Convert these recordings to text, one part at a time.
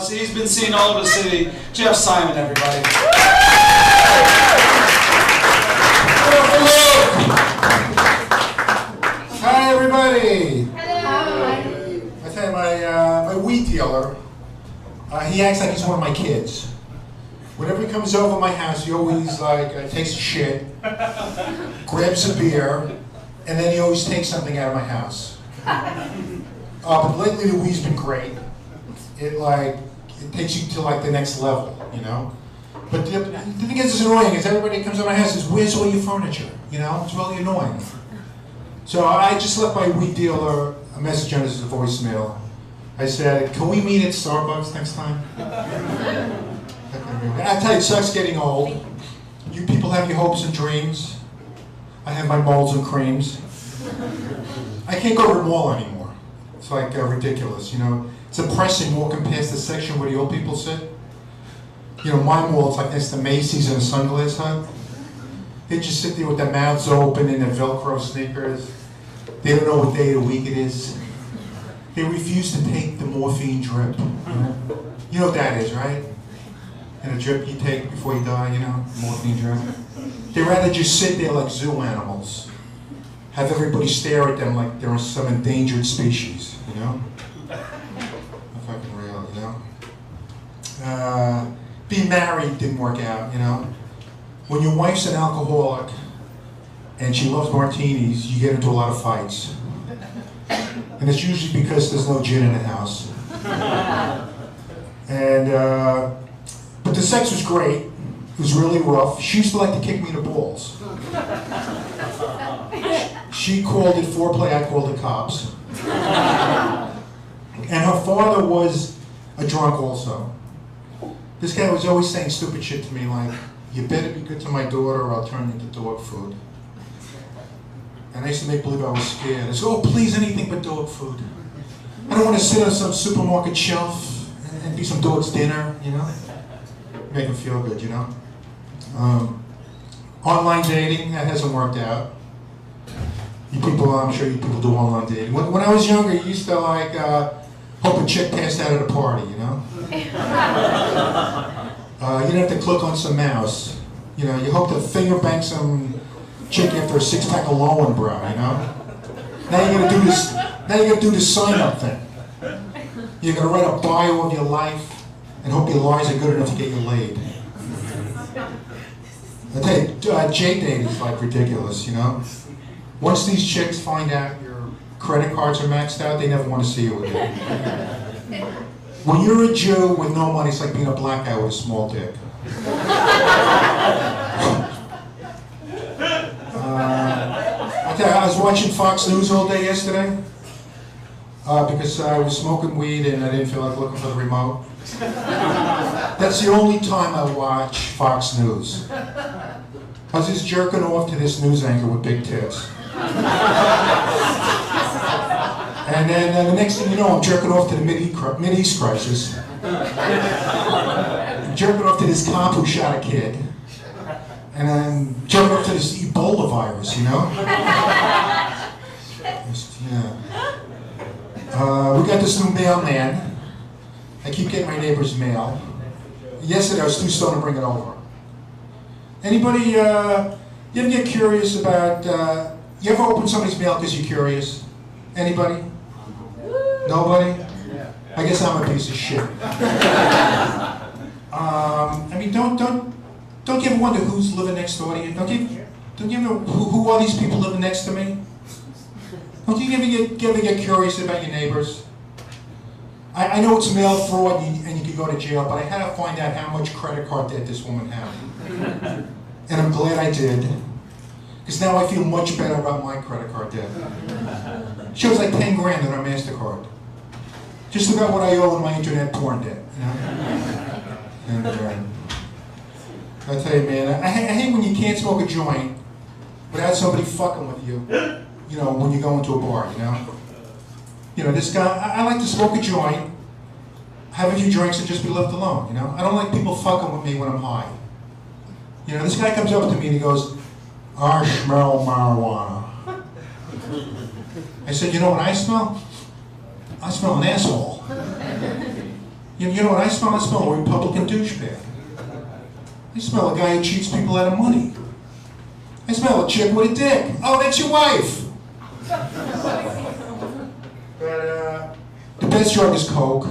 NYC. He's been seen all over the city. Jeff Simon, everybody. Hi, everybody. Hello. I tell you, my weed dealer, he acts like he's one of my kids. Whenever he comes over my house, he always takes a shit, grabs a beer, and then he always takes something out of my house. But lately the weed's been great. It takes you to the next level, you know. But the thing is, it's annoying is everybody comes to my house and says, "Where's all your furniture?" You know, it's really annoying. So I just left my weed dealer a message on his voicemail. I said, "Can we meet at Starbucks next time?" I tell you, it sucks getting old. You people have your hopes and dreams. I have my molds and creams. I can't go to the mall anymore. It's ridiculous, you know. It's depressing walking past the section where the old people sit. You know, my mall, it's like next to Macy's and a Sunglass Hut. They just sit there with their mouths open in their Velcro sneakers. They don't know what day of the week it is. They refuse to take the morphine drip. You know what that is, right? And a drip you take before you die, you know, morphine drip. They'd rather just sit there like zoo animals. Have everybody stare at them like they're some endangered species, you know? Fucking real, you know? Being married didn't work out, you know? When your wife's an alcoholic and she loves martinis, you get into a lot of fights. And it's usually because there's no gin in the house. But the sex was great. It was really rough. She used to like to kick me in the balls. She called it foreplay, I called it cops. And her father was a drunk also. This guy was always saying stupid shit to me like, "You better be good to my daughter or I'll turn you into dog food." And I used to make believe I was scared. I said, "Oh, please, anything but dog food. I don't want to sit on some supermarket shelf and be some dog's dinner, you know?" Make them feel good, you know? Online dating, that hasn't worked out. You people, I'm sure you people do online dating. When I was younger, you used to hope a chick passed out at a party, you know? You didn't have to click on some mouse. You know, you hope to finger bang some chick after a six-pack of Lowenbrow, you know? Now you're gonna do this. Now you're gonna do this sign-up thing. You're gonna write a bio of your life and hope your lies are good enough to get you laid. I tell you, J-date is ridiculous, you know? Once these chicks find out your credit cards are maxed out, they never want to see you again. When you're a Jew with no money, it's like being a black guy with a small dick. I tell you, I was watching Fox News all day yesterday because I was smoking weed and I didn't feel like looking for the remote. That's the only time I watch Fox News. I was just jerking off to this news anchor with big tits. And then the next thing you know, I'm jerking off to the Mideast crisis. I'm jerking off to this cop who shot a kid. And I'm jerking off to this Ebola virus, you know? We got this new mailman. I keep getting my neighbor's mail. Yesterday I was too stoned to bring it over. Anybody, you ever get curious about, you ever open somebody's mail because you're curious? Anybody? Nobody? I guess I'm a piece of shit. I mean, don't you ever wonder who's living next door to you? Don't you ever, who are these people living next to me? Don't you ever get curious about your neighbors? I know it's mail fraud and you could go to jail, but I had to find out how much credit card debt this woman had. And I'm glad I did, because now I feel much better about my credit card debt. She owes like 10 grand on her MasterCard. Just about what I owe in my internet porn debt, you know? And I tell you, man, I hate when you can't smoke a joint without somebody fucking with you, you know, when you go into a bar, you know? You know, this guy, I like to smoke a joint, have a few drinks, and just be left alone, you know? I don't like people fucking with me when I'm high. You know, this guy comes up to me and he goes, "I smell marijuana." I said, "You know what I smell? I smell an asshole." You know what I smell? I smell a Republican douchebag. I smell a guy who cheats people out of money. I smell a chick with a dick. Oh, that's your wife. But the best drug is coke.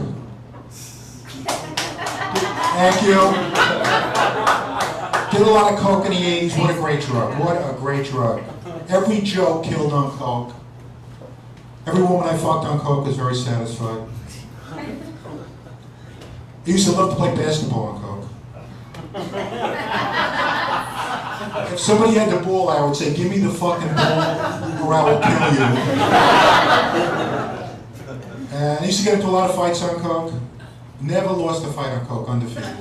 Thank you. Did a lot of coke in the 80s. What a great drug. What a great drug. Every joke killed on coke. Every woman I fucked on coke was very satisfied. I used to love to play basketball on coke. If somebody had the ball, I would say, give me the fucking ball or I will kill you. And I used to get into a lot of fights on coke. Never lost a fight on coke, undefeated.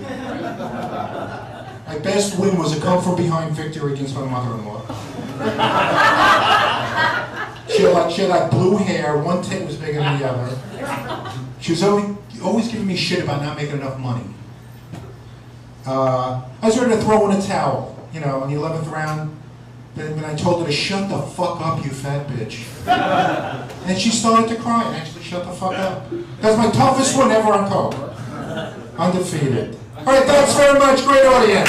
My best win was a come-from-behind victory against my mother-in-law. She had like blue hair, one tit was bigger than the other. She was always giving me shit about not making enough money. I was ready to throw in a towel, you know, in the 11th round, when I told her to shut the fuck up, you fat bitch. And she started to cry and actually shut the fuck up. That was my toughest one ever on coke. Undefeated. All right, thanks very much, great audience.